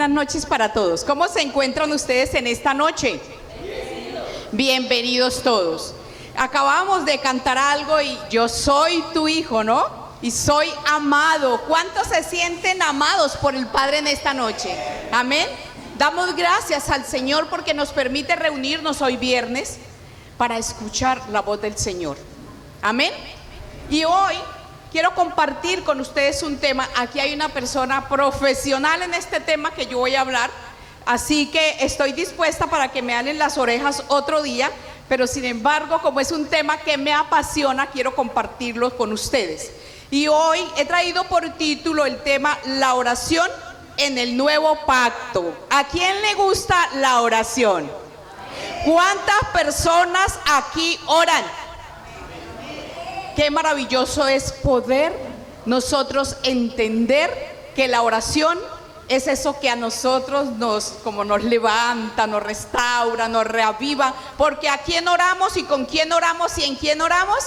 Buenas noches para todos. ¿Cómo se encuentran ustedes en esta noche? Bienvenidos todos. Acabamos de cantar algo y yo soy tu hijo, ¿no? Y soy amado. ¿Cuántos se sienten amados por el Padre en esta noche? Amén. Damos gracias al Señor porque nos permite reunirnos hoy viernes para escuchar la voz del Señor. Amén. Y hoy quiero compartir con ustedes un tema. Aquí hay una persona profesional en este tema que yo voy a hablar. Así que estoy dispuesta para que me den las orejas otro día. Pero sin embargo, como es un tema que me apasiona, quiero compartirlo con ustedes. Y hoy he traído por título el tema La oración en el nuevo pacto. ¿A quién le gusta la oración? ¿Cuántas personas aquí oran? Qué maravilloso es poder nosotros entender que la oración es eso que a nosotros nos levanta, nos restaura, nos reaviva. Porque ¿a quién oramos y con quién oramos y en quién oramos?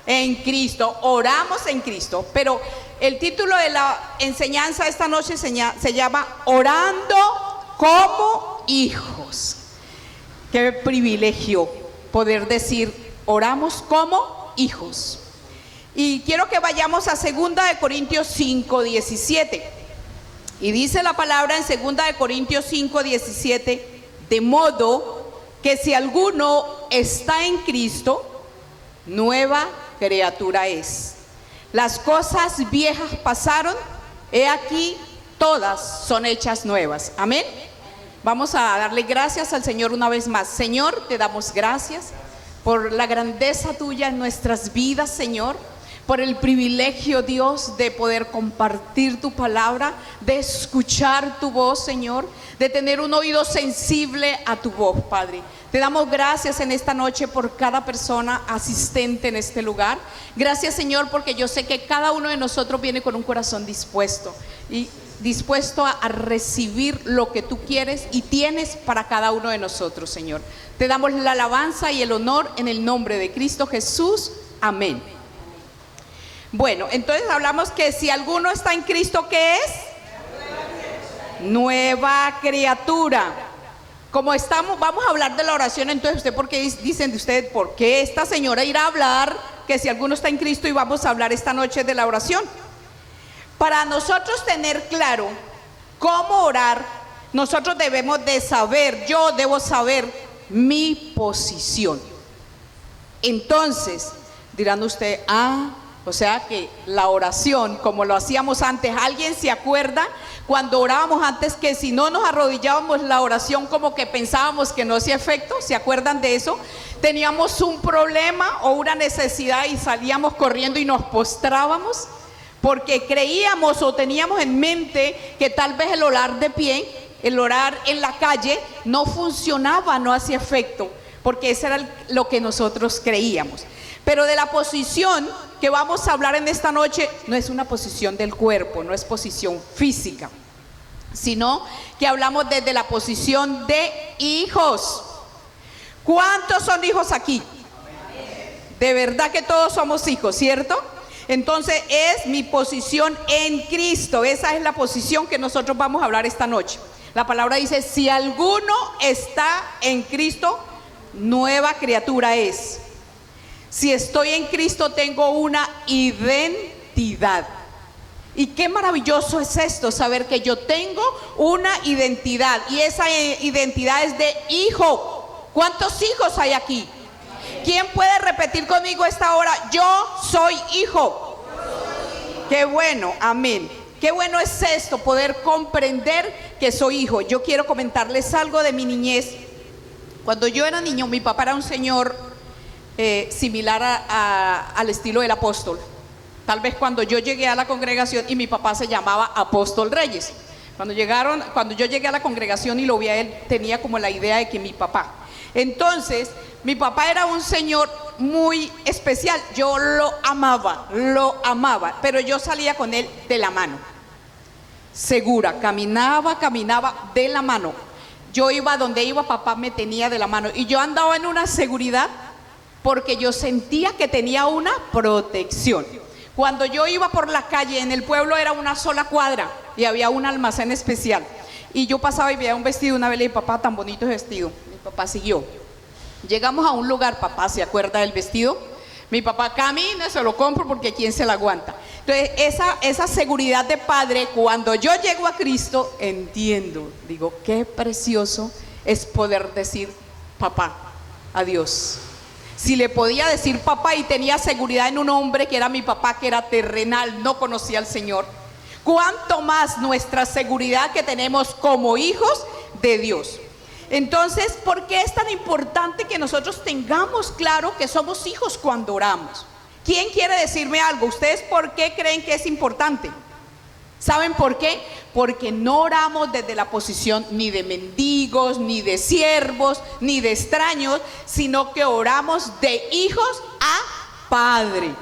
En Cristo, oramos en Cristo. Pero el título de la enseñanza esta noche se llama Orando como hijos. Qué privilegio poder decir oramos como hijos. Y quiero que vayamos a 2 Corintios 5:17. Y dice la palabra en 2 Corintios 5:17: de modo que si alguno está en Cristo, nueva criatura es. Las cosas viejas pasaron, he aquí todas son hechas nuevas. Amén. Vamos a darle gracias al Señor una vez más. Señor, te damos gracias por la grandeza tuya en nuestras vidas, Señor. Por el privilegio, Dios, de poder compartir tu palabra, de escuchar tu voz, Señor, de tener un oído sensible a tu voz, Padre. Te damos gracias en esta noche por cada persona asistente en este lugar. Gracias, Señor, porque yo sé que cada uno de nosotros viene con un corazón dispuesto y dispuesto a recibir lo que tú quieres y tienes para cada uno de nosotros, Señor. Te damos la alabanza y el honor en el nombre de Cristo Jesús. Amén. Bueno, entonces hablamos que si alguno está en Cristo, ¿qué es? Nueva criatura. Como estamos, vamos a hablar de la oración. Entonces, ¿usted por qué dicen de usted, por qué esta señora irá a hablar que si alguno está en Cristo y vamos a hablar esta noche de la oración? Para nosotros tener claro cómo orar, nosotros debemos de saber, yo debo saber mi posición. Entonces, dirán usted, o sea que la oración, como lo hacíamos antes, ¿alguien se acuerda cuando orábamos antes que si no nos arrodillábamos la oración como que pensábamos que no hacía efecto? ¿Se acuerdan de eso? Teníamos un problema o una necesidad y salíamos corriendo y nos postrábamos porque creíamos o teníamos en mente que tal vez el orar de pie, el orar en la calle no funcionaba, no hacía efecto, porque eso era lo que nosotros creíamos. Pero de la posición que vamos a hablar en esta noche no es una posición del cuerpo, no es posición física, sino que hablamos desde la posición de hijos. ¿Cuántos son hijos aquí? De verdad que todos somos hijos, ¿cierto? Entonces es mi posición en Cristo. Esa es la posición que nosotros vamos a hablar esta noche. La palabra dice, si alguno está en Cristo, nueva criatura es. Si estoy en Cristo, tengo una identidad. Y qué maravilloso es esto, saber que yo tengo una identidad. Y esa identidad es de hijo. ¿Cuántos hijos hay aquí? ¿Quién puede repetir conmigo esta hora? Yo soy hijo. Qué bueno, amén. Qué bueno es esto, poder comprender que soy hijo. Yo quiero comentarles algo de mi niñez. Cuando yo era niño, mi papá era un señor similar al estilo del apóstol. Tal vez cuando yo llegué a la congregación, y mi papá se llamaba Apóstol Reyes. Cuando yo llegué a la congregación y lo vi a él, tenía como la idea de que mi papá. Entonces, mi papá era un señor muy especial. Yo lo amaba, pero yo salía con él de la mano. Segura, caminaba de la mano. Yo iba donde iba, papá me tenía de la mano. Y yo andaba en una seguridad porque yo sentía que tenía una protección. Cuando yo iba por la calle, en el pueblo era una sola cuadra y había un almacén especial. y yo pasaba y veía un vestido, una vez le dije, papá, tan bonito ese vestido. Mi papá siguió. Llegamos a un lugar, papá, ¿se acuerda del vestido? Mi papá camina, se lo compro porque ¿quién se la aguanta? Entonces, esa seguridad de padre, cuando yo llego a Cristo, entiendo, digo, qué precioso es poder decir papá a Dios. Si le podía decir papá y tenía seguridad en un hombre que era mi papá, que era terrenal, no conocía al Señor, cuánto más nuestra seguridad que tenemos como hijos de Dios. Entonces, ¿por qué es tan importante que nosotros tengamos claro que somos hijos cuando oramos? ¿Quién quiere decirme algo? ¿Ustedes por qué creen que es importante? ¿Saben por qué? Porque no oramos desde la posición ni de mendigos, ni de siervos, ni de extraños, sino que oramos de hijos a padre.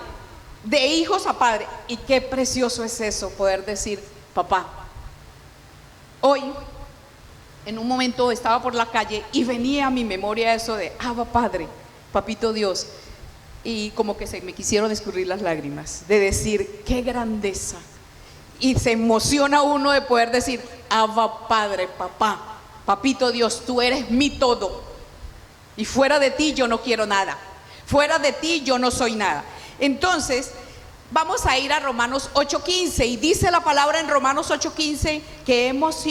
De hijos a padre. Y qué precioso es eso, poder decir papá. Hoy, en un momento estaba por la calle y venía a mi memoria eso de Abba Padre, Papito Dios, y como que se me quisieron escurrir las lágrimas de decir qué grandeza, y se emociona uno de poder decir Abba Padre, papá, Papito Dios, tú eres mi todo, y fuera de ti yo no quiero nada, fuera de ti yo no soy nada. Entonces vamos a ir a Romanos 8:15, y dice la palabra en Romanos 8:15 que hemos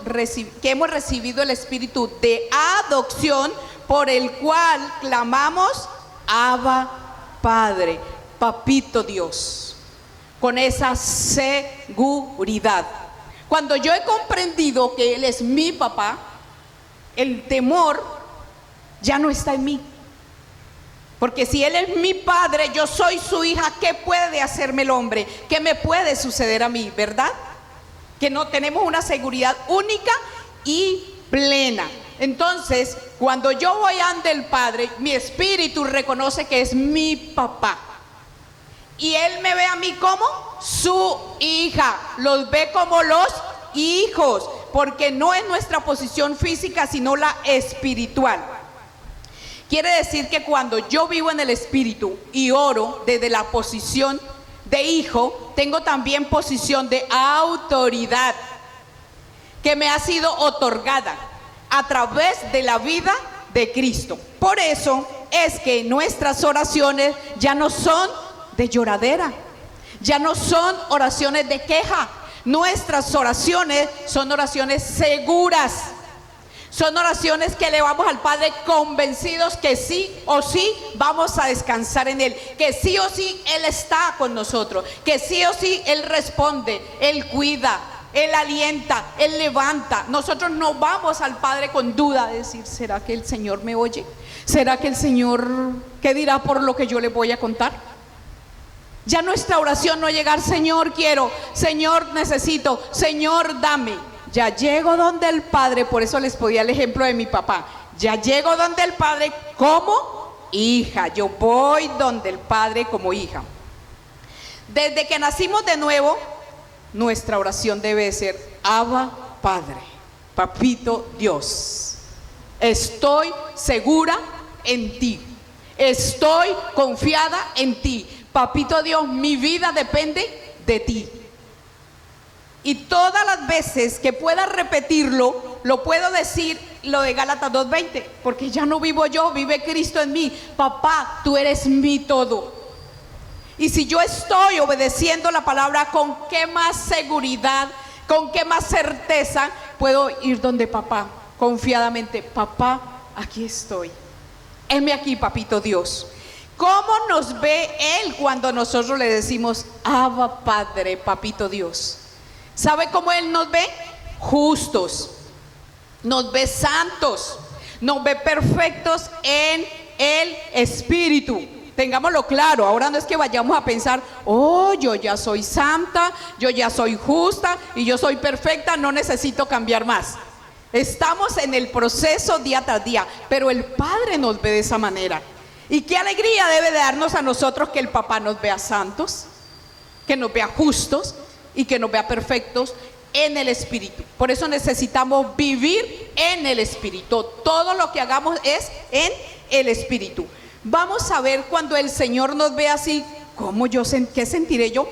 recibido el espíritu de adopción, por el cual clamamos Abba Padre, Papito Dios, con esa seguridad. Cuando yo he comprendido que Él es mi papá, el temor ya no está en mí. Porque si Él es mi padre, yo soy su hija, ¿qué puede hacerme el hombre? ¿Qué me puede suceder a mí? ¿Verdad? Que no tenemos una seguridad única y plena. Entonces, cuando yo voy ante el Padre, mi espíritu reconoce que es mi papá. Y Él me ve a mí como su hija, los ve como los hijos, porque no es nuestra posición física, sino la espiritual. Quiere decir que cuando yo vivo en el Espíritu y oro desde la posición de hijo, tengo también posición de autoridad que me ha sido otorgada a través de la vida de Cristo. Por eso es que nuestras oraciones ya no son de lloradera, ya no son oraciones de queja. Nuestras oraciones son oraciones seguras. Son oraciones que elevamos al Padre convencidos que sí o sí vamos a descansar en Él, que sí o sí Él está con nosotros, que sí o sí Él responde, Él cuida, Él alienta, Él levanta. Nosotros no vamos al Padre con duda de decir, ¿será que el Señor me oye? ¿Será que el Señor, qué dirá por lo que yo le voy a contar? Ya nuestra oración no llegar, Señor quiero, Señor necesito, Señor dame. Ya llego donde el Padre, por eso les ponía el ejemplo de mi papá. Ya llego donde el Padre como hija. Yo voy donde el Padre como hija. Desde que nacimos de nuevo, nuestra oración debe ser Abba Padre, Papito Dios. Estoy segura en ti. Estoy confiada en ti. Papito Dios, mi vida depende de ti. Y todas las veces que pueda repetirlo, lo puedo decir lo de Gálatas 2:20, porque ya no vivo yo, vive Cristo en mí. Papá, tú eres mi todo. Y si yo estoy obedeciendo la palabra, ¿con qué más seguridad, con qué más certeza puedo ir donde papá? Confiadamente, papá, aquí estoy. Heme aquí, Papito Dios. ¿Cómo nos ve Él cuando nosotros le decimos, Abba Padre, Papito Dios? ¿Sabe cómo Él nos ve? Justos, nos ve santos, nos ve perfectos en el Espíritu. Tengámoslo claro, ahora no es que vayamos a pensar, oh, yo ya soy santa, yo ya soy justa y yo soy perfecta, no necesito cambiar más. Estamos en el proceso día tras día, pero el Padre nos ve de esa manera. Y qué alegría debe de darnos a nosotros que el papá nos vea santos, que nos vea justos y que nos vea perfectos en el Espíritu. Por eso necesitamos vivir en el Espíritu. Todo lo que hagamos es en el Espíritu. Vamos a ver cuando el Señor nos ve así, ¿qué sentiré yo?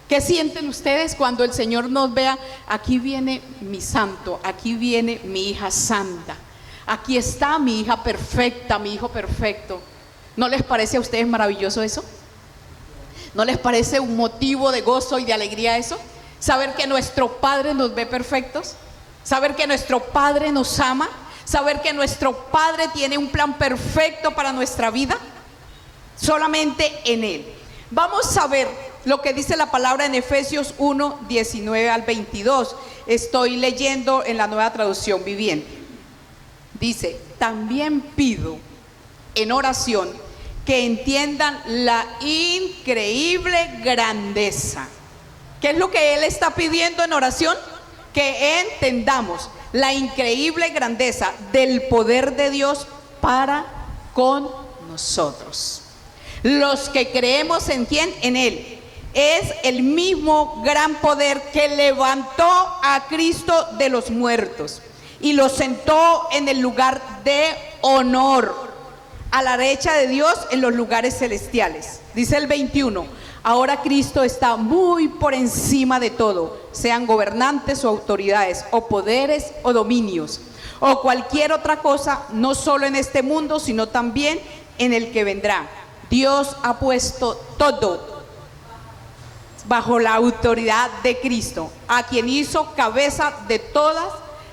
¿Qué sienten ustedes cuando el Señor nos vea? Aquí viene mi santo, aquí viene mi hija santa, aquí está mi hija perfecta, mi hijo perfecto. ¿No les parece a ustedes maravilloso eso? ¿No les parece un motivo de gozo y de alegría eso? Saber que nuestro Padre nos ve perfectos, saber que nuestro Padre nos ama, saber que nuestro Padre tiene un plan perfecto para nuestra vida, solamente en Él. Vamos a ver lo que dice la palabra en Efesios 1, 19 al 22. Estoy leyendo en la Nueva Traducción Viviente. Dice: también pido en oración que entiendan la increíble grandeza. ¿Qué es lo que Él está pidiendo en oración? Que entendamos la increíble grandeza del poder de Dios para con nosotros. Los que creemos en quién, en Él. Es el mismo gran poder que levantó a Cristo de los muertos y lo sentó en el lugar de honor, a la derecha de Dios en los lugares celestiales. Dice el 21: ahora Cristo está muy por encima de todo, sean gobernantes o autoridades, o poderes o dominios, o cualquier otra cosa, no solo en este mundo, sino también en el que vendrá. Dios ha puesto todo bajo la autoridad de Cristo, a quien hizo cabeza de todas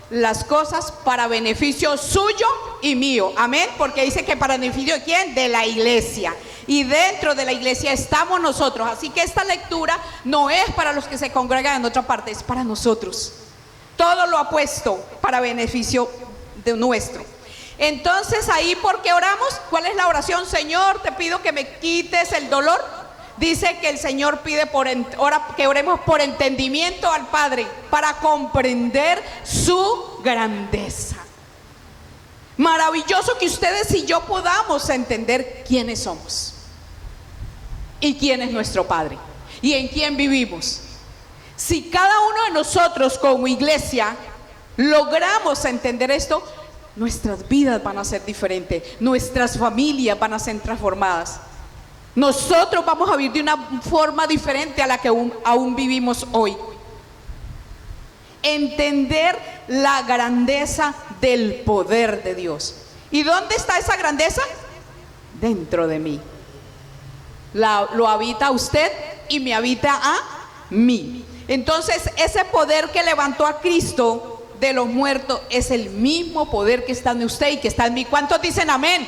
las cosas para beneficio suyo y mío. Amén, porque dice que para beneficio de quién, de la iglesia. Y dentro de la iglesia estamos nosotros. Así que esta lectura no es para los que se congregan en otra parte, es para nosotros. Todo lo ha puesto para beneficio de nuestro. Entonces ahí, ¿por qué oramos? ¿Cuál es la oración? Señor, te pido que me quites el dolor. Dice que el Señor pide que oremos por entendimiento al Padre, para comprender su grandeza. Maravilloso que ustedes y yo podamos entender quiénes somos y quién es nuestro Padre y en quién vivimos. Si cada uno de nosotros como iglesia logramos entender esto, nuestras vidas van a ser diferentes, nuestras familias van a ser transformadas. Nosotros vamos a vivir de una forma diferente a la que aún vivimos hoy. Entender la grandeza del poder de Dios. ¿Y dónde está esa grandeza? Dentro de mí. Lo habita usted y me habita a mí. Entonces, ese poder que levantó a Cristo de los muertos es el mismo poder que está en usted y que está en mí. ¿Cuántos dicen amén?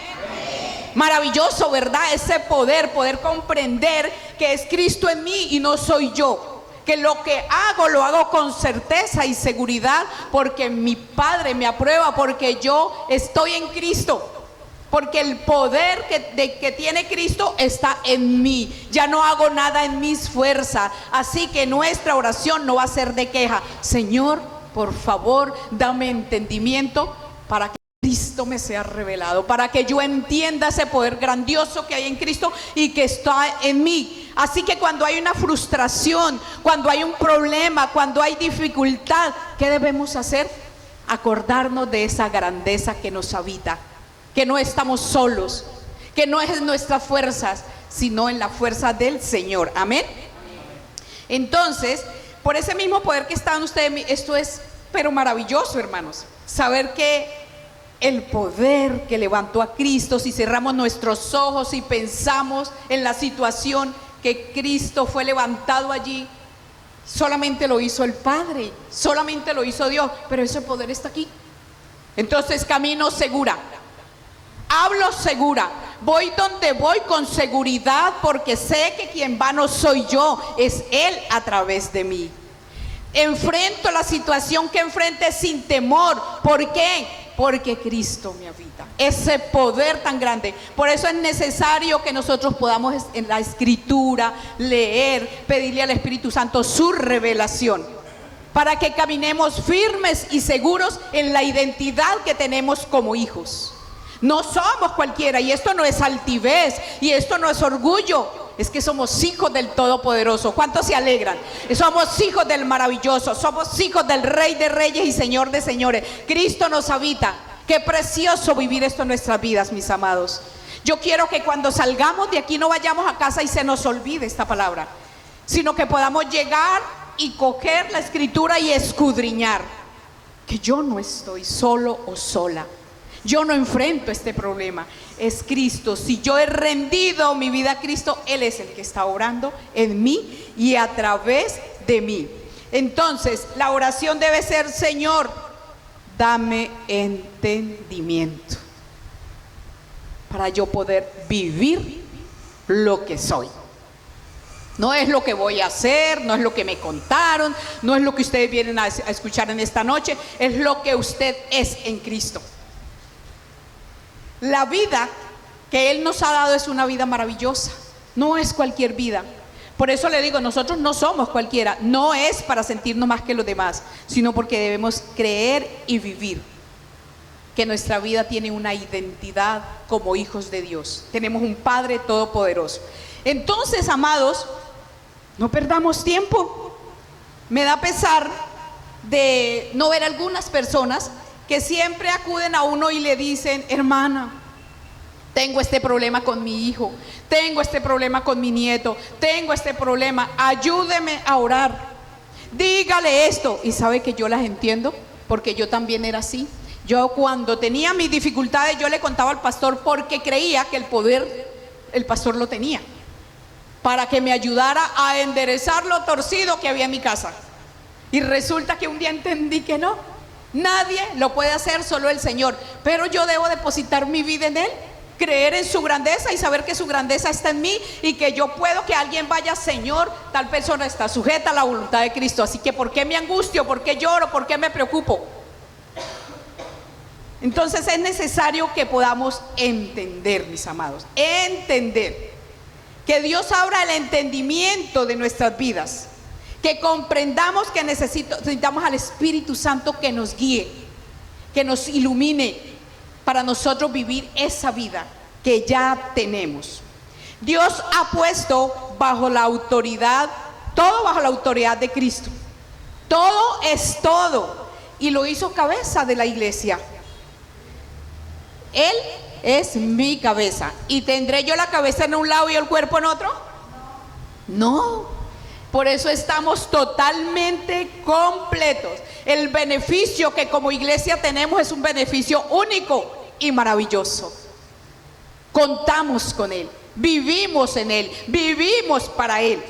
Maravilloso, ¿verdad? Ese poder comprender que es Cristo en mí y no soy yo. Que lo que hago, lo hago con certeza y seguridad porque mi Padre me aprueba, porque yo estoy en Cristo. Porque el poder que tiene Cristo está en mí. Ya no hago nada en mis fuerzas. Así que nuestra oración no va a ser de queja. Señor, por favor, dame entendimiento para que Cristo me sea revelado, para que yo entienda ese poder grandioso que hay en Cristo y que está en mí. Así que cuando hay una frustración, cuando hay un problema, cuando hay dificultad, ¿qué debemos hacer? Acordarnos de esa grandeza que nos habita, que no estamos solos, que no es en nuestras fuerzas, sino en la fuerza del Señor. Amén. Entonces, por ese mismo poder que está en ustedes, esto es pero maravilloso, hermanos, saber que el poder que levantó a Cristo, si cerramos nuestros ojos y pensamos en la situación que Cristo fue levantado allí, solamente lo hizo el Padre, solamente lo hizo Dios, pero ese poder está aquí. Entonces camino segura, hablo segura, voy donde voy con seguridad, porque sé que quien va no soy yo, es Él a través de mí. Enfrento la situación que enfrente sin temor. ¿Por qué? Porque Cristo me habita. Ese poder tan grande. Por eso es necesario que nosotros podamos en la Escritura leer, pedirle al Espíritu Santo su revelación, para que caminemos firmes y seguros en la identidad que tenemos como hijos. No somos cualquiera, y esto no es altivez, y esto no es orgullo. Es que somos hijos del Todopoderoso. ¿Cuántos se alegran? Somos hijos del Maravilloso. Somos hijos del Rey de Reyes y Señor de Señores. Cristo nos habita. Qué precioso vivir esto en nuestras vidas, mis amados. Yo quiero que cuando salgamos de aquí no vayamos a casa y se nos olvide esta palabra. sino que podamos llegar y coger la escritura y escudriñar que yo no estoy solo o sola. Yo no enfrento este problema, es Cristo. Si yo he rendido mi vida a Cristo, Él es el que está orando en mí y a través de mí. Entonces, la oración debe ser: Señor, dame entendimiento para yo poder vivir lo que soy. No es lo que voy a hacer, no es lo que me contaron, no es lo que ustedes vienen a escuchar en esta noche, es lo que usted es en Cristo. La vida que Él nos ha dado es una vida maravillosa, no es cualquier vida. Por eso le digo, nosotros no somos cualquiera, no es para sentirnos más que los demás, sino porque debemos creer y vivir que nuestra vida tiene una identidad como hijos de Dios. Tenemos un Padre todopoderoso. Entonces, amados, no perdamos tiempo. Me da pesar de no ver algunas personas que siempre acuden a uno y le dicen: hermana, tengo este problema con mi hijo, tengo este problema con mi nieto, tengo este problema, ayúdeme a orar, dígale esto. Y sabe que yo las entiendo, porque yo también era así. Yo, cuando tenía mis dificultades, yo le contaba al pastor, porque creía que el poder el pastor lo tenía para que me ayudara a enderezar lo torcido que había en mi casa. Y resulta que un día entendí que no, nadie lo puede hacer, solo el Señor. Pero yo debo depositar mi vida en Él, creer en su grandeza y saber que su grandeza está en mí, y que yo puedo, que alguien vaya: Señor, tal persona está sujeta a la voluntad de Cristo, así que ¿por qué me angustio? ¿Por qué lloro? ¿Por qué me preocupo? Entonces es necesario que podamos entender, mis amados, entender que Dios abra el entendimiento de nuestras vidas, que comprendamos que necesitamos al Espíritu Santo que nos guíe, que nos ilumine para nosotros vivir esa vida que ya tenemos. Dios ha puesto bajo la autoridad, todo bajo la autoridad de Cristo. Todo es todo, y lo hizo cabeza de la iglesia. Él es mi cabeza. ¿Y tendré yo la cabeza en un lado y el cuerpo en otro? No. Por eso estamos totalmente completos. El beneficio que como iglesia tenemos es un beneficio único y maravilloso. Contamos con Él, vivimos en Él, vivimos para Él.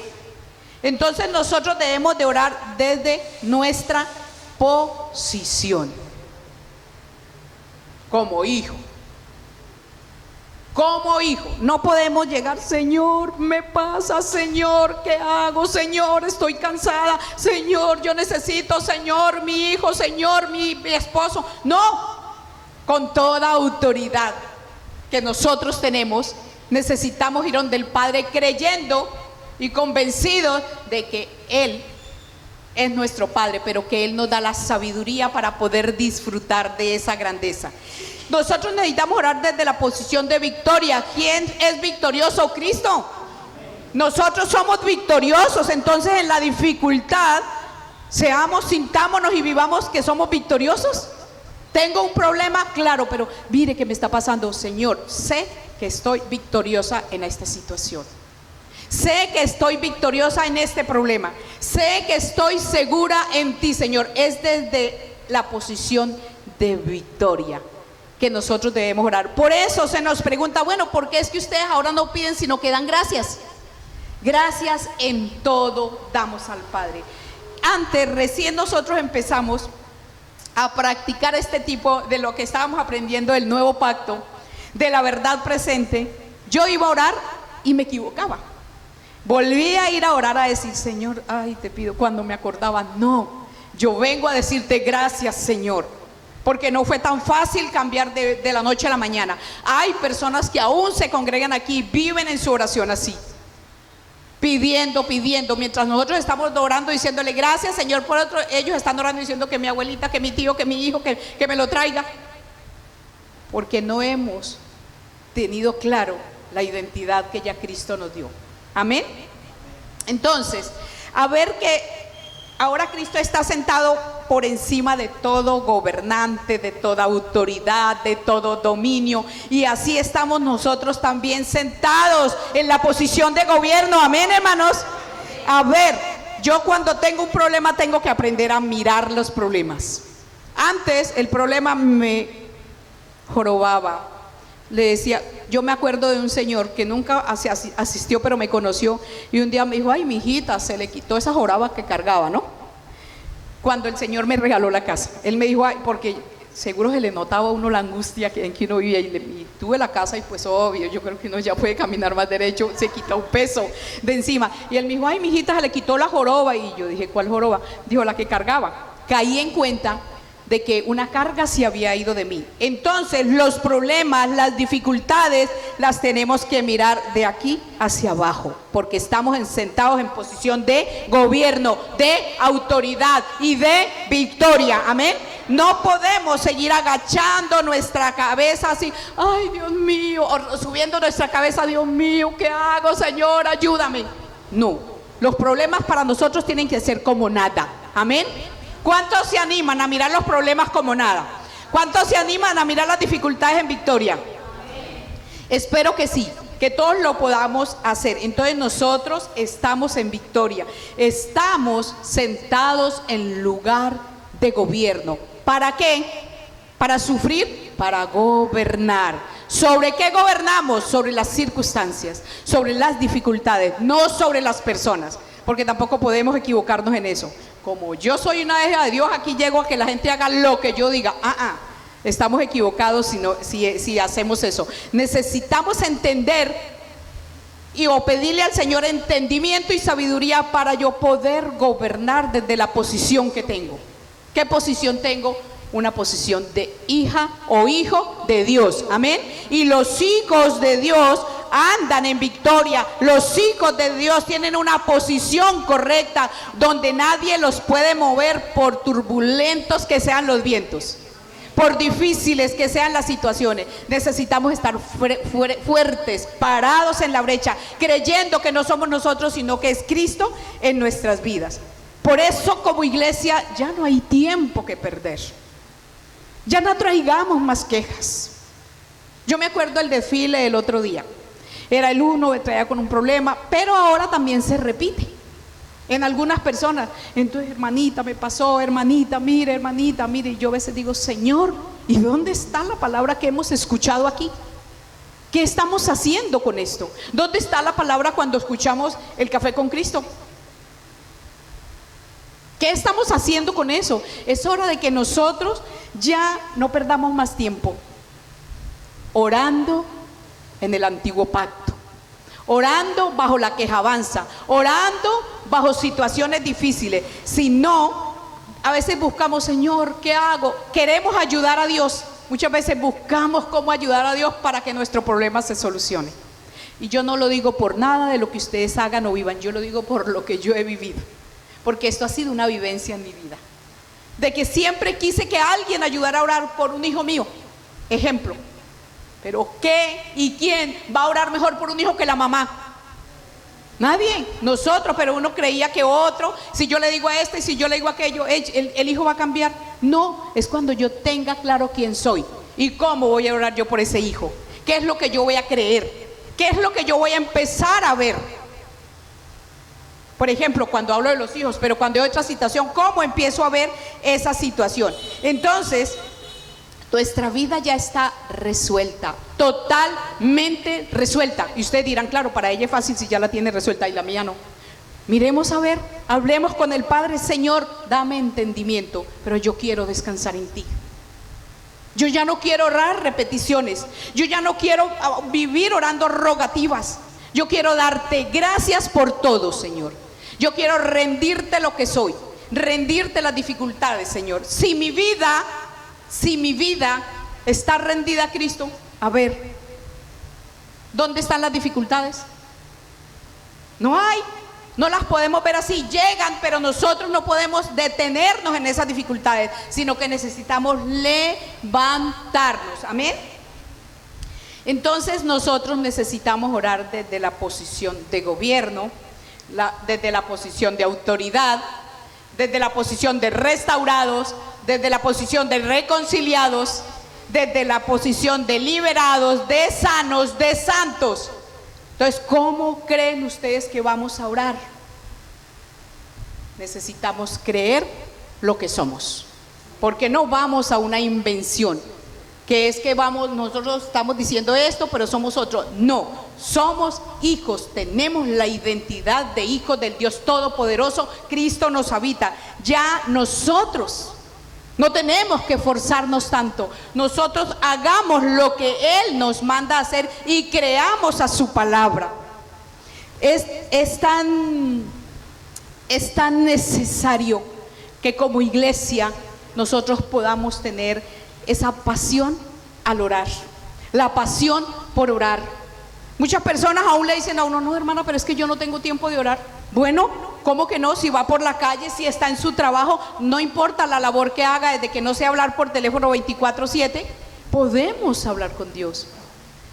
Entonces nosotros debemos de orar desde nuestra posición como hijo. Como hijo, no podemos llegar: Señor, me pasa, Señor, ¿qué hago? Señor, estoy cansada, Señor, yo necesito, Señor, mi hijo, Señor, mi esposo. No, con toda autoridad que nosotros tenemos, necesitamos ir donde el Padre, creyendo y convencidos de que Él es nuestro Padre, pero que Él nos da la sabiduría para poder disfrutar de esa grandeza. Nosotros necesitamos orar desde la posición de victoria. ¿Quién es victorioso? Cristo. Nosotros somos victoriosos. Entonces, en la dificultad, sintámonos y vivamos que somos victoriosos. Tengo un problema, claro, pero mire qué me está pasando. Señor, sé que estoy victoriosa en esta situación. Sé que estoy victoriosa en este problema. Sé que estoy segura en ti, Señor. Es desde la posición de victoria que nosotros debemos orar. Por eso se nos pregunta: bueno, ¿por qué es que ustedes ahora no piden sino que dan gracias? Gracias en todo damos al Padre. Recién nosotros empezamos a practicar este tipo de lo que estábamos aprendiendo del nuevo pacto, de la verdad presente. Yo iba a orar y me equivocaba. Volví a ir a orar, a decir: Señor, ay, te pido, cuando me acordaba, no, yo vengo a decirte gracias, Señor, porque no fue tan fácil cambiar de la noche a la mañana. Hay personas que aún se congregan aquí, viven en su oración así, pidiendo, mientras nosotros estamos orando, diciéndole gracias, Señor, por otro. Ellos están orando diciendo que mi abuelita, que mi tío, que mi hijo, que me lo traiga, porque no hemos tenido claro la identidad que ya Cristo nos dio. Amén. Entonces, a ver que ahora Cristo está sentado por encima de todo gobernante, de toda autoridad, de todo dominio, y así estamos nosotros también sentados en la posición de gobierno. Amén, hermanos. a ver, yo cuando tengo un problema tengo que aprender a mirar los problemas. Antes el problema me jorobaba. Le decía, yo me acuerdo de un señor que nunca asistió, pero me conoció, y un día me dijo, ay, mi hijita, se le quitó esa joroba que cargaba, ¿no? Cuando el Señor me regaló la casa. Él me dijo, ay, porque seguro se le notaba a uno la angustia en que uno vivía, y tuve la casa, y pues obvio, yo creo que uno ya puede caminar más derecho, se quita un peso de encima. Y él me dijo, ay, mi hijita, se le quitó la joroba. Y yo dije, ¿cuál joroba? Dijo, la que cargaba. Caí en cuenta de que una carga se había ido de mí. Entonces los problemas, las dificultades las tenemos que mirar de aquí hacia abajo, porque estamos sentados en posición de gobierno, de autoridad y de victoria. Amén. No podemos seguir agachando nuestra cabeza así, ay, Dios mío, o subiendo nuestra cabeza, Dios mío, ¿qué hago, Señor? Ayúdame. No, los problemas para nosotros tienen que ser como nada. Amén. ¿Cuántos se animan a mirar los problemas como nada? ¿Cuántos se animan a mirar las dificultades en victoria? Espero que sí, que todos lo podamos hacer. Entonces nosotros estamos en victoria, estamos sentados en lugar de gobierno. ¿Para qué? Para sufrir, para gobernar. ¿Sobre qué gobernamos? Sobre las circunstancias, sobre las dificultades, no sobre las personas, porque tampoco podemos equivocarnos en eso. Como yo soy una hija de Dios, aquí llego a que la gente haga lo que yo diga. Estamos equivocados si hacemos eso. Necesitamos entender o pedirle al Señor entendimiento y sabiduría para yo poder gobernar desde la posición que tengo. ¿Qué posición tengo? Una posición de hija o hijo de Dios. Amén. Y los hijos de Dios andan en victoria. Los hijos de Dios tienen una posición correcta donde nadie los puede mover, por turbulentos que sean los vientos, por difíciles que sean las situaciones. Necesitamos estar fuertes, parados en la brecha, creyendo que no somos nosotros, sino que es Cristo en nuestras vidas. Por eso, como iglesia, ya no hay tiempo que perder. Ya no traigamos más quejas. Yo me acuerdo el desfile del otro día. Era el uno que traía con un problema, pero ahora también se repite en algunas personas. Entonces, hermanita, me pasó, hermanita, mire, y yo a veces digo, Señor, ¿y dónde está la palabra que hemos escuchado aquí? ¿Qué estamos haciendo con esto? ¿Dónde está la palabra cuando escuchamos el café con Cristo? ¿Qué estamos haciendo con eso? Es hora de que nosotros ya no perdamos más tiempo orando en el antiguo pacto, orando bajo la quejabanza, orando bajo situaciones difíciles. Si no, a veces buscamos, Señor, ¿qué hago? Queremos ayudar a Dios. Muchas veces buscamos cómo ayudar a Dios para que nuestro problema se solucione. Y yo no lo digo por nada de lo que ustedes hagan o vivan, yo lo digo por lo que yo he vivido, porque esto ha sido una vivencia en mi vida, de que siempre quise que alguien ayudara a orar por un hijo mío. Ejemplo. Pero ¿qué y quién va a orar mejor por un hijo que la mamá? Nadie, nosotros, pero uno creía que otro, si yo le digo a este y si yo le digo a aquello, el hijo va a cambiar. No, es cuando yo tenga claro quién soy y cómo voy a orar yo por ese hijo. ¿Qué es lo que yo voy a creer? ¿Qué es lo que yo voy a empezar a ver? Por ejemplo, cuando hablo de los hijos, pero cuando hay otra situación, ¿cómo empiezo a ver esa situación? Entonces, nuestra vida ya está resuelta, totalmente resuelta. Y ustedes dirán, claro, para ella es fácil si ya la tiene resuelta y la mía no. Miremos a ver, hablemos con el Padre. Señor, dame entendimiento, pero yo quiero descansar en ti. Yo ya no quiero orar repeticiones, yo ya no quiero vivir orando rogativas. Yo quiero darte gracias por todo, Señor. Yo quiero rendirte lo que soy, rendirte las dificultades, Señor. Si mi vida está rendida a Cristo, a ver, ¿dónde están las dificultades? No hay, no las podemos ver así, llegan, pero nosotros no podemos detenernos en esas dificultades, sino que necesitamos levantarnos. Amén. Entonces nosotros necesitamos orar desde la posición de gobierno, desde la posición de autoridad, desde la posición de restaurados, desde la posición de reconciliados, desde la posición de liberados, de sanos, de santos. Entonces, ¿cómo creen ustedes que vamos a orar? necesitamos creer lo que somos, porque no vamos a una invención, que es que vamos, nosotros estamos diciendo esto, pero somos otro. No, somos hijos, tenemos la identidad de hijos del Dios Todopoderoso. Cristo nos habita. Ya nosotros no tenemos que forzarnos tanto. Nosotros hagamos lo que Él nos manda a hacer y creamos a su palabra. Es tan necesario que como iglesia nosotros podamos tener esa pasión al orar, la pasión por orar. Muchas personas aún le dicen a uno: no, hermana, pero es que yo no tengo tiempo de orar. Bueno, ¿cómo que no? Si va por la calle, si está en su trabajo, no importa la labor que haga, desde que no sea hablar por teléfono 24/7, podemos hablar con Dios.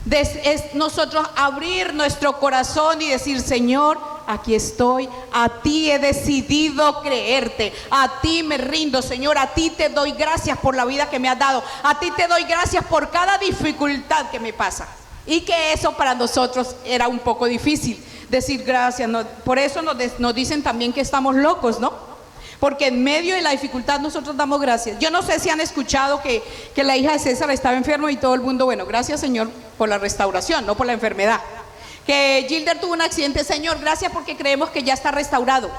Es nosotros abrir nuestro corazón y decir: Señor, aquí estoy, a ti he decidido creerte, a ti me rindo, Señor, a ti te doy gracias por la vida que me has dado, a ti te doy gracias por cada dificultad que me pasa. Y que eso para nosotros era un poco difícil, decir gracias, ¿no? Por eso nos dicen también que estamos locos, ¿no? Porque en medio de la dificultad nosotros damos gracias. Yo no sé si han escuchado que la hija de César estaba enferma y todo el mundo: bueno, gracias, Señor, por la restauración, no por la enfermedad. Que Gilder tuvo un accidente: Señor, gracias porque creemos que ya está restaurado,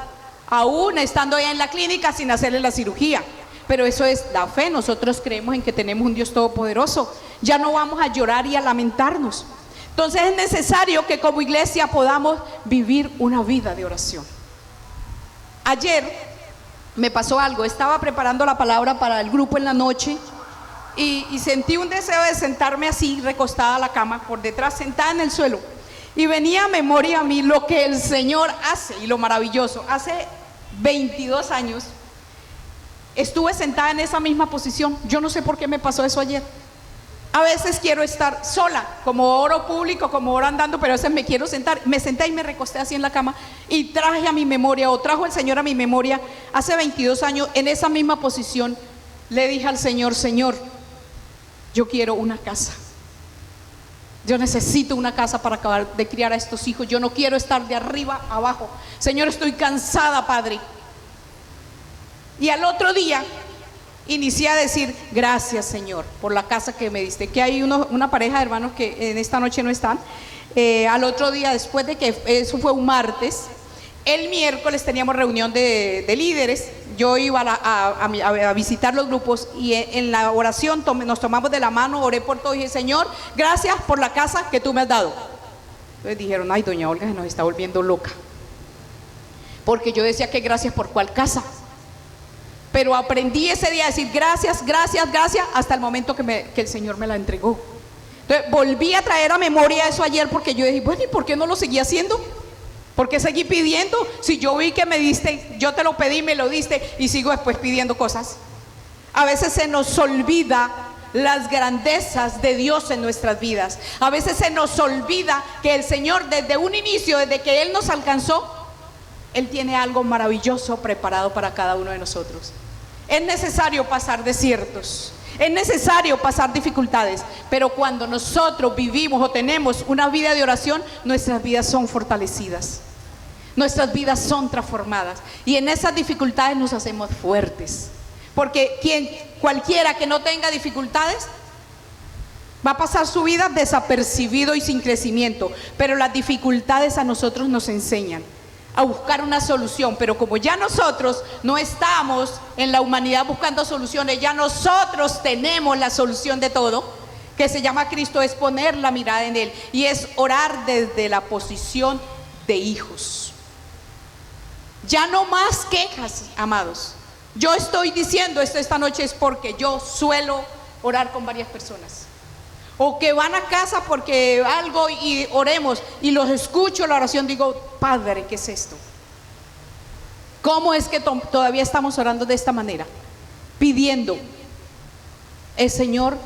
aún estando ya en la clínica sin hacerle la cirugía. Pero eso es la fe. Nosotros creemos en que tenemos un Dios todopoderoso. Ya no vamos a llorar y a lamentarnos. Entonces es necesario que como iglesia podamos vivir una vida de oración. Ayer me pasó algo. Estaba preparando la palabra para el grupo en la noche y sentí un deseo de sentarme así, recostada a la cama, por detrás, sentada en el suelo. Y venía a memoria a mí lo que el Señor hace y lo maravilloso. Hace 22 años estuve sentada en esa misma posición. Yo no sé por qué me pasó eso ayer. A veces quiero estar sola, como oro público, como oro andando, pero a veces me quiero sentar. Me senté y me recosté así en la cama y traje a mi memoria, o trajo el Señor a mi memoria, hace 22 años, en esa misma posición, le dije al Señor: Señor, yo quiero una casa. Yo necesito una casa para acabar de criar a estos hijos. Yo no quiero estar de arriba a abajo. Señor, estoy cansada, Padre. Y al otro día inicié a decir: gracias, Señor, por la casa que me diste. Que hay una pareja de hermanos que en esta noche no están. Al otro día, después de que eso fue un martes, el miércoles teníamos reunión de líderes. Yo iba a visitar los grupos y en la oración nos tomamos de la mano, oré por todo y dije: Señor, gracias por la casa que tú me has dado. Entonces dijeron: ay, doña Olga se nos está volviendo loca, porque yo decía que gracias por cuál casa. Pero aprendí ese día a decir gracias, gracias, gracias, hasta el momento que el Señor me la entregó. Entonces volví a traer a memoria eso ayer, porque yo dije: bueno, ¿y por qué no lo seguí haciendo? ¿Por qué seguí pidiendo? Si yo vi que me diste, yo te lo pedí, me lo diste, y sigo después pidiendo cosas. A veces se nos olvida las grandezas de Dios en nuestras vidas. A veces se nos olvida que el Señor, desde un inicio, desde que Él nos alcanzó, Él tiene algo maravilloso preparado para cada uno de nosotros. Es necesario pasar desiertos, es necesario pasar dificultades, pero cuando nosotros vivimos o tenemos una vida de oración, nuestras vidas son fortalecidas, nuestras vidas son transformadas, y en esas dificultades nos hacemos fuertes. Porque cualquiera que no tenga dificultades va a pasar su vida desapercibido y sin crecimiento, pero las dificultades a nosotros nos enseñan a buscar una solución. Pero como ya nosotros no estamos en la humanidad buscando soluciones, ya nosotros tenemos la solución de todo, que se llama Cristo. Es poner la mirada en Él y es orar desde la posición de hijos. Ya no más quejas, amados. Yo estoy diciendo esto esta noche es porque yo suelo orar con varias personas, o que van a casa porque algo y oremos, y los escucho la oración, digo: Padre, ¿qué es esto? ¿Cómo es que todavía estamos orando de esta manera? Pidiendo: Señor,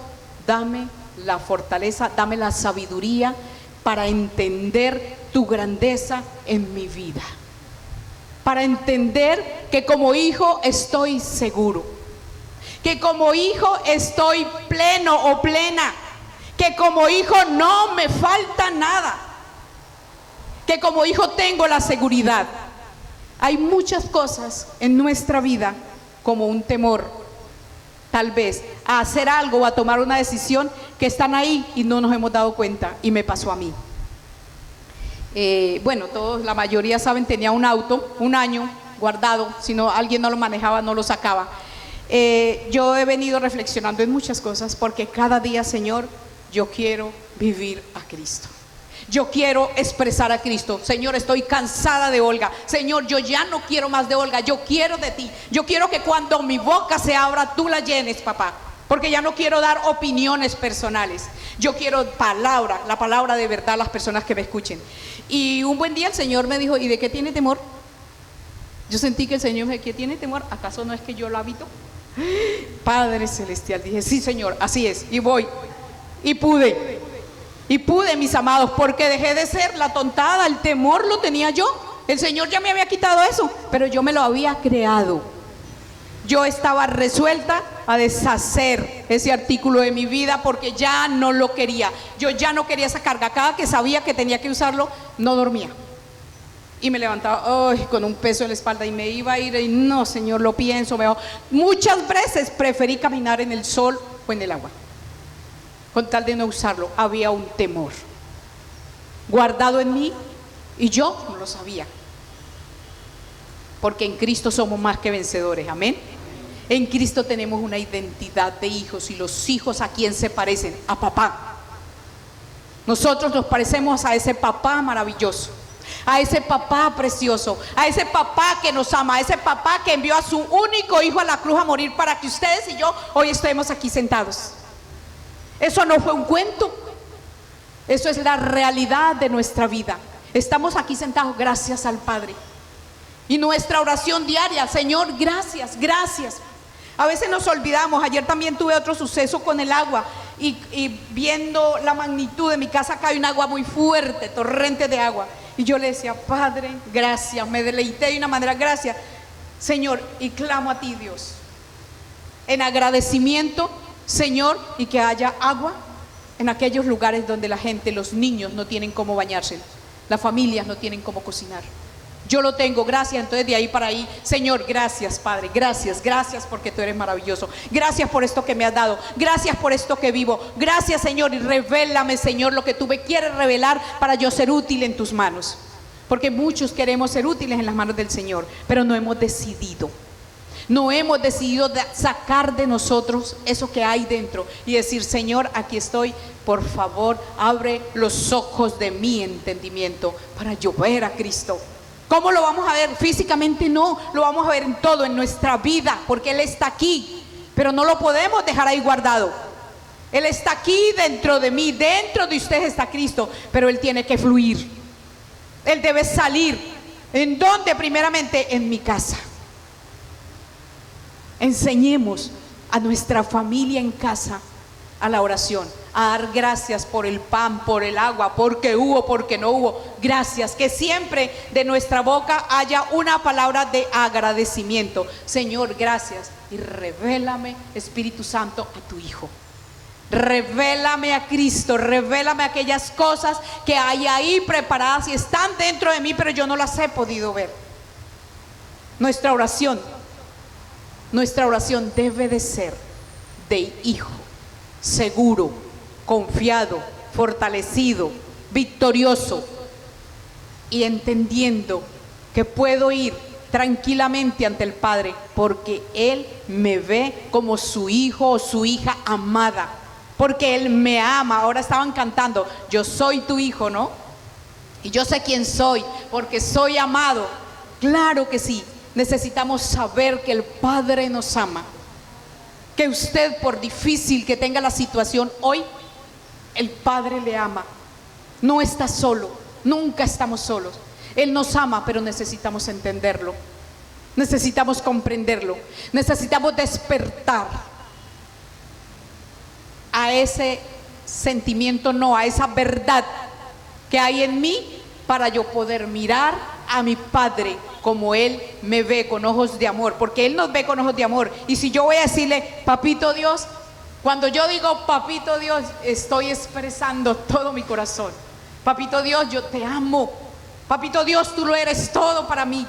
dame la fortaleza, dame la sabiduría para entender tu grandeza en mi vida, para entender que como hijo estoy seguro, que como hijo estoy pleno o plena, que como hijo no me falta nada, que como hijo tengo la seguridad. Hay muchas cosas en nuestra vida como un temor, tal vez, a hacer algo o a tomar una decisión que están ahí y no nos hemos dado cuenta, y me pasó a mí. Bueno, todos, la mayoría saben, tenía un auto, un año guardado, si no, alguien no lo manejaba, no lo sacaba. Yo he venido reflexionando en muchas cosas, porque cada día, Señor, yo quiero vivir a Cristo. Yo quiero expresar a Cristo. Señor, estoy cansada de Olga. Señor, yo ya no quiero más de Olga, yo quiero de ti. Yo quiero que cuando mi boca se abra, tú la llenes, papá. Porque ya no quiero dar opiniones personales. Yo quiero palabra, la palabra de verdad a las personas que me escuchen. Y un buen día el Señor me dijo, ¿y de qué tiene temor? Yo sentí que el Señor me dijo, ¿qué tiene temor? ¿Acaso no es que yo lo habito? Padre Celestial, dije, sí, Señor, así es. Y voy. Y pude, mis amados, porque dejé de ser la tontada. El temor lo tenía yo. El Señor ya me había quitado eso, pero yo me lo había creado. Yo estaba resuelta a deshacer ese artículo de mi vida porque ya no lo quería. Yo ya no quería esa carga. Cada que sabía que tenía que usarlo, no dormía. Y me levantaba con un peso en la espalda y me iba a ir y no, Señor, lo pienso. Muchas veces preferí caminar en el sol o en el agua, con tal de no usarlo. Había un temor guardado en mí y yo no lo sabía. Porque en Cristo somos más que vencedores, amén. En Cristo tenemos una identidad de hijos, y los hijos, ¿a quién se parecen? A papá. Nosotros nos parecemos a ese papá maravilloso, a ese papá precioso, a ese papá que nos ama, a ese papá que envió a su único hijo a la cruz a morir para que ustedes y yo hoy estemos aquí sentados. Eso no fue un cuento, eso es la realidad de nuestra vida. Estamos aquí sentados gracias al Padre. Y nuestra oración diaria, Señor, gracias, gracias. A veces nos olvidamos. Ayer también tuve otro suceso con el agua y viendo la magnitud de mi casa, acá hay un agua muy fuerte, torrente de agua. Y yo le decía, Padre, gracias, me deleité de una manera, gracias, Señor, y clamo a ti, Dios, en agradecimiento, Señor, y que haya agua en aquellos lugares donde la gente, los niños no tienen cómo bañarse, las familias no tienen cómo cocinar. Yo lo tengo, gracias. Entonces de ahí para ahí, Señor, gracias, Padre, gracias, gracias porque tú eres maravilloso. Gracias por esto que me has dado, gracias por esto que vivo. Gracias, Señor, y revélame, Señor, lo que tú me quieres revelar para yo ser útil en tus manos. Porque muchos queremos ser útiles en las manos del Señor, pero no hemos decidido. No hemos decidido sacar de nosotros eso que hay dentro y decir, Señor, aquí estoy, por favor, abre los ojos de mi entendimiento para yo ver a Cristo. ¿Cómo lo vamos a ver? Físicamente no, lo vamos a ver en todo, en nuestra vida, porque Él está aquí, pero no lo podemos dejar ahí guardado. Él está aquí dentro de mí, dentro de ustedes está Cristo, pero Él tiene que fluir. Él debe salir. ¿En dónde? Primeramente en mi casa. Enseñemos a nuestra familia en casa a la oración, a dar gracias por el pan, por el agua, porque hubo, porque no hubo. Gracias, que siempre de nuestra boca haya una palabra de agradecimiento. Señor, gracias. Y revélame, Espíritu Santo, a tu Hijo. Revélame a Cristo, revélame aquellas cosas que hay ahí preparadas y están dentro de mí, pero yo no las he podido ver. Nuestra oración debe de ser de hijo, seguro, confiado, fortalecido, victorioso, y entendiendo que puedo ir tranquilamente ante el Padre porque Él me ve como su hijo o su hija amada, porque Él me ama. Ahora estaban cantando, yo soy tu hijo, ¿no? Y yo sé quién soy porque soy amado. Claro que sí, necesitamos saber que el Padre nos ama, que usted, por difícil que tenga la situación hoy, el Padre le ama. No está solo, nunca estamos solos. Él nos ama, pero necesitamos entenderlo, necesitamos comprenderlo, necesitamos despertar a ese sentimiento, no, a esa verdad que hay en mí, para yo poder mirar a mi Padre como Él me ve, con ojos de amor, porque Él nos ve con ojos de amor. Y si yo voy a decirle, papito Dios, cuando yo digo papito Dios, estoy expresando todo mi corazón. Papito Dios, yo te amo. Papito Dios, tú lo eres todo para mí.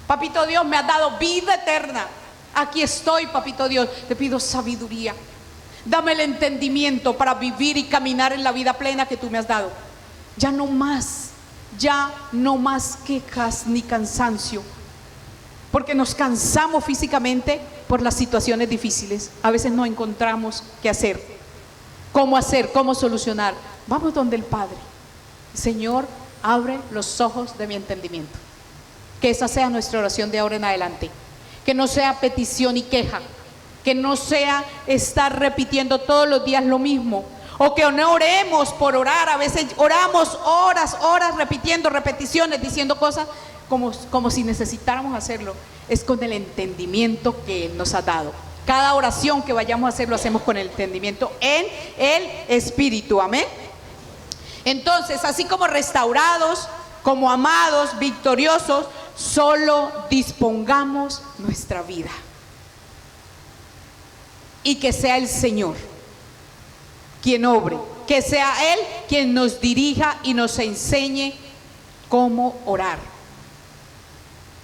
Papito Dios, me has dado vida eterna. Aquí estoy, papito Dios. Te pido sabiduría. Dame el entendimiento para vivir y caminar en la vida plena que tú me has dado. Ya no más quejas ni cansancio. Porque nos cansamos físicamente por las situaciones difíciles. A veces no encontramos qué hacer, cómo solucionar. Vamos donde el Padre. Señor, abre los ojos de mi entendimiento. Que esa sea nuestra oración de ahora en adelante. Que no sea petición y queja. Que no sea estar repitiendo todos los días lo mismo. O que no oremos por orar. A veces oramos horas repitiendo repeticiones, diciendo cosas como si necesitáramos hacerlo. Es con el entendimiento que Él nos ha dado. Cada oración que vayamos a hacer lo hacemos con el entendimiento en el Espíritu. Amén. Entonces, así como restaurados, como amados, victoriosos, solo dispongamos nuestra vida. Y que sea el Señor quien obre, que sea Él quien nos dirija y nos enseñe cómo orar.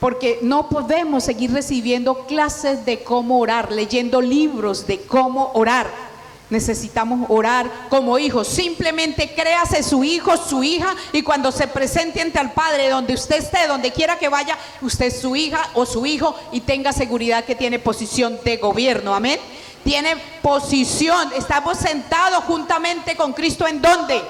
Porque no podemos seguir recibiendo clases de cómo orar, leyendo libros de cómo orar. Necesitamos orar como hijos. Simplemente créase su hijo, su hija, y cuando se presente ante el Padre, donde usted esté, donde quiera que vaya, usted es su hija o su hijo, y tenga seguridad que tiene posición de gobierno. Amén. Tiene posición. Estamos sentados juntamente con Cristo. ¿En dónde?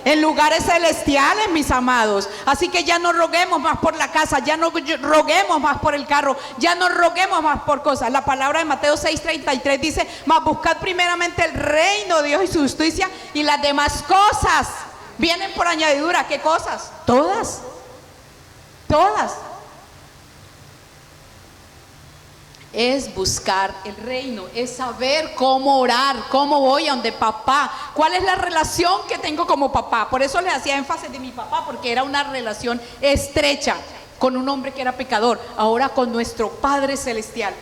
En lugares celestiales, mis amados. Así que ya no roguemos más por la casa, ya no roguemos más por el carro, ya no roguemos más por cosas. La palabra de Mateo 6:33 dice: mas buscad primeramente el reino de Dios y su justicia, y las demás cosas vienen por añadidura. ¿Qué cosas? Todas. Es buscar el reino, es saber cómo orar, cómo voy a donde papá, cuál es la relación que tengo como papá. Por eso le hacía énfasis de mi papá, porque era una relación estrecha con un hombre que era pecador. Ahora con nuestro Padre Celestial,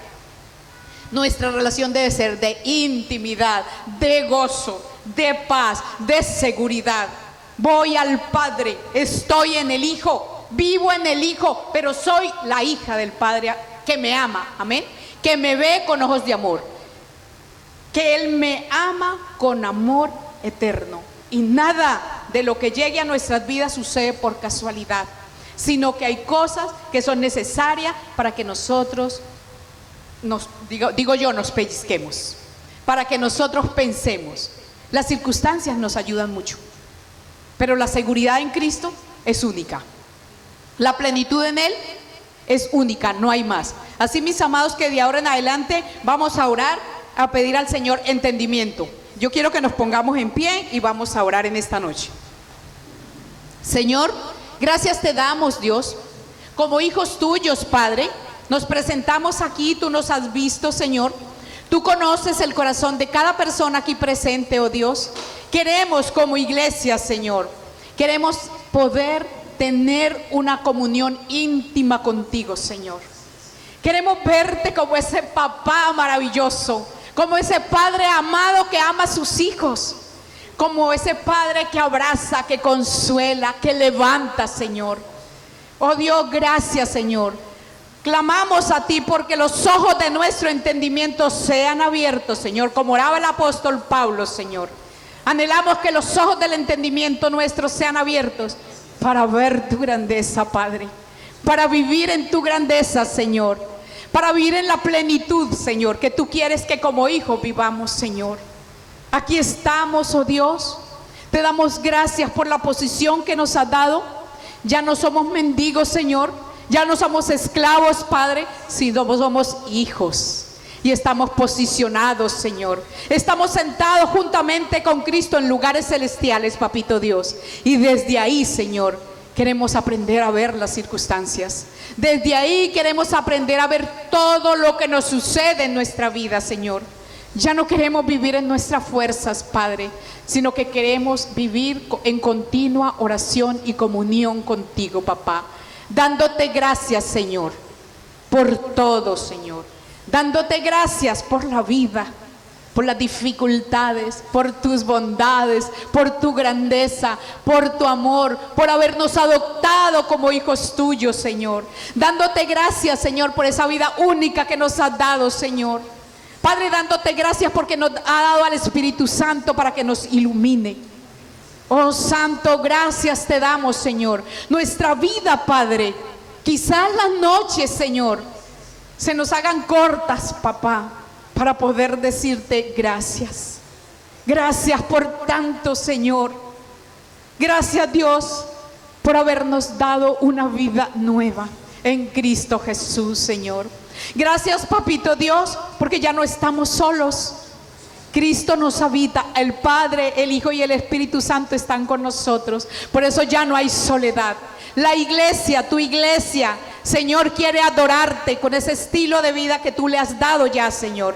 nuestra relación debe ser de intimidad, de gozo, de paz, de seguridad. Voy al Padre, estoy en el Hijo, vivo en el Hijo, pero soy la hija del Padre que me ama. Amén. Que me ve con ojos de amor, que Él me ama con amor eterno, y nada de lo que llegue a nuestras vidas sucede por casualidad, sino que hay cosas que son necesarias para que nosotros nos pellizquemos, para que nosotros pensemos. Las circunstancias nos ayudan mucho, pero la seguridad en Cristo es única. La plenitud en Él es única, no hay más. Así, mis amados, que de ahora en adelante vamos a orar, a pedir al Señor entendimiento. Yo quiero que nos pongamos en pie y vamos a orar en esta noche. Señor, gracias te damos, Dios. Como hijos tuyos, Padre, nos presentamos aquí. Tú nos has visto, Señor. Tú conoces el corazón de cada persona aquí presente, oh Dios. Queremos como iglesia, Señor, queremos poder tener una comunión íntima contigo, Señor. Queremos verte como ese papá maravilloso, como ese padre amado que ama a sus hijos, como ese padre que abraza, que consuela, que levanta, Señor. Oh Dios, gracias, Señor. Clamamos a ti porque los ojos de nuestro entendimiento sean abiertos, Señor, como oraba el apóstol Pablo, Señor. Anhelamos que los ojos del entendimiento nuestro sean abiertos para ver tu grandeza, Padre, para vivir en tu grandeza, Señor, para vivir en la plenitud, Señor, que tú quieres que como hijos vivamos, Señor. Aquí estamos, oh Dios, te damos gracias por la posición que nos has dado. Ya no somos mendigos, Señor, ya no somos esclavos, Padre, sino somos hijos. Y estamos posicionados, Señor. Estamos sentados juntamente con Cristo en lugares celestiales, Papito Dios. Y desde ahí, Señor, queremos aprender a ver las circunstancias. Desde ahí queremos aprender a ver todo lo que nos sucede en nuestra vida, Señor. Ya no queremos vivir en nuestras fuerzas, Padre, sino que queremos vivir en continua oración y comunión contigo, papá. Dándote gracias, Señor, por todo, Señor. Dándote gracias por la vida. por las dificultades, por tus bondades, por tu grandeza, por tu amor, por habernos adoptado como hijos tuyos, Señor. Dándote gracias, Señor, por esa vida única que nos has dado, Señor. Padre, dándote gracias porque nos ha dado al Espíritu Santo para que nos ilumine. Oh Santo, gracias te damos, Señor. Nuestra vida, Padre, quizás las noches, Señor, se nos hagan cortas, papá, para poder decirte gracias. Gracias por tanto, Señor. Gracias, Dios, por habernos dado una vida nueva en Cristo Jesús, Señor. Gracias, papito Dios, porque ya no estamos solos. Cristo nos habita, el Padre, el Hijo y el Espíritu Santo están con nosotros. Por eso ya no hay soledad. La iglesia, tu iglesia, Señor, quiere adorarte con ese estilo de vida que tú le has dado ya, Señor.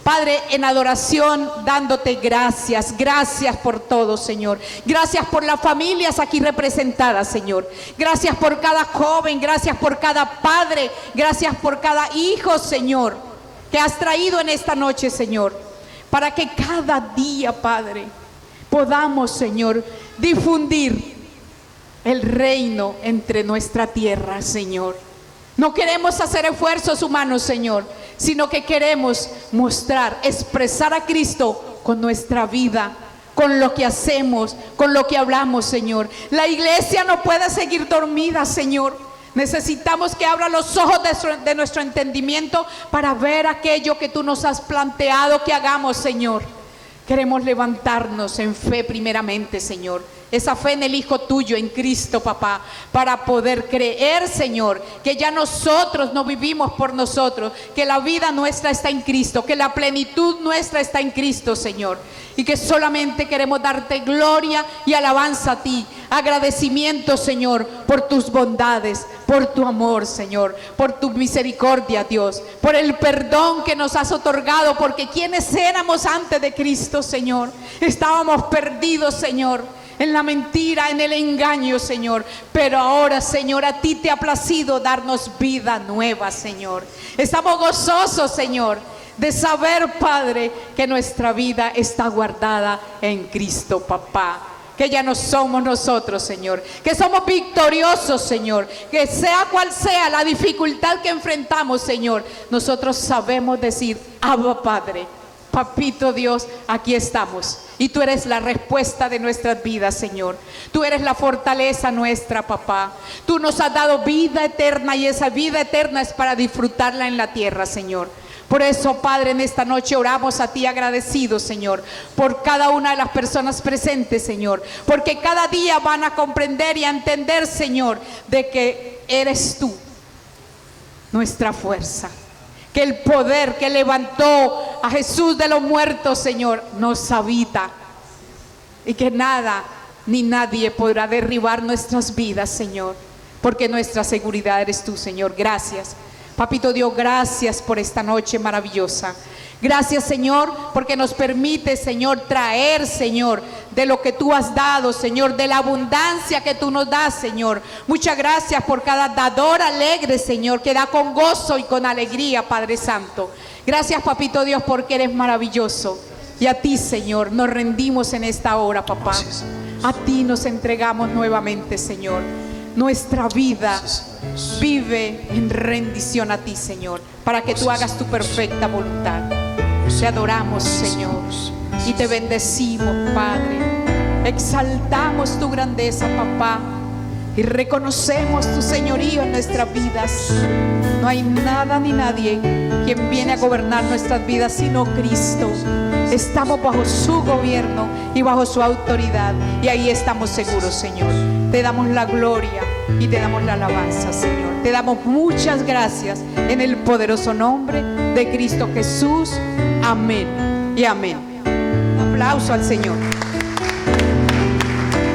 Padre, en adoración, dándote gracias. Gracias por todo, Señor. Gracias por las familias aquí representadas, Señor. Gracias por cada joven, gracias por cada padre, gracias por cada hijo, Señor, que has traído en esta noche, Señor, para que cada día, Padre, podamos, Señor, difundir el reino entre nuestra tierra, Señor. No queremos hacer esfuerzos humanos, Señor, sino que queremos mostrar, expresar a Cristo con nuestra vida, con lo que hacemos, con lo que hablamos, Señor. La iglesia no puede seguir dormida, Señor. Necesitamos que abra los ojos de nuestro entendimiento para ver aquello que tú nos has planteado que hagamos, Señor. Queremos levantarnos en fe primeramente, Señor. Esa fe en el Hijo tuyo, en Cristo, papá, para poder creer, Señor, que ya nosotros no vivimos por nosotros, que la vida nuestra está en Cristo, que la plenitud nuestra está en Cristo, Señor, y que solamente queremos darte gloria y alabanza a ti, agradecimiento, Señor, por tus bondades, por tu amor, Señor, por tu misericordia, Dios, por el perdón que nos has otorgado, porque quienes éramos antes de Cristo, Señor, estábamos perdidos, Señor, en la mentira, en el engaño, Señor. Pero ahora, Señor, a ti te ha placido darnos vida nueva, Señor. Estamos gozosos, Señor, de saber, Padre, que nuestra vida está guardada en Cristo, papá. Que ya no somos nosotros, Señor, que somos victoriosos, Señor, que sea cual sea la dificultad que enfrentamos, Señor, nosotros sabemos decir: Abba, Padre, papito Dios, aquí estamos. Y tú eres la respuesta de nuestras vidas, Señor. Tú eres la fortaleza nuestra, papá. Tú nos has dado vida eterna y esa vida eterna es para disfrutarla en la tierra, Señor. Por eso, Padre, en esta noche oramos a ti agradecidos, Señor, por cada una de las personas presentes, Señor, porque cada día van a comprender y a entender, Señor, de que eres tú nuestra fuerza, que el poder que levantó a Jesús de los muertos, Señor, nos habita y que nada ni nadie podrá derribar nuestras vidas, Señor, porque nuestra seguridad eres tú, Señor. Gracias. Papito Dios, gracias por esta noche maravillosa. Gracias, Señor, porque nos permite, Señor, traer, Señor, de lo que tú has dado, Señor, de la abundancia que tú nos das, Señor. Muchas gracias por cada dador alegre, Señor, que da con gozo y con alegría, Padre Santo. Gracias, Papito Dios, porque eres maravilloso. Y a ti, Señor, nos rendimos en esta hora, papá. A ti nos entregamos nuevamente, Señor. Nuestra vida vive en rendición a ti, Señor, para que tú hagas tu perfecta voluntad. Te adoramos, Señor, y te bendecimos, Padre. Exaltamos tu grandeza, papá, y reconocemos tu señorío en nuestras vidas. No hay nada ni nadie quien viene a gobernar nuestras vidas sino Cristo. Estamos bajo su gobierno y bajo su autoridad, y ahí estamos seguros, Señor. Te damos la gloria y te damos la alabanza, Señor. Te damos muchas gracias en el poderoso nombre de Cristo Jesús. Amén y amén. Un aplauso al Señor.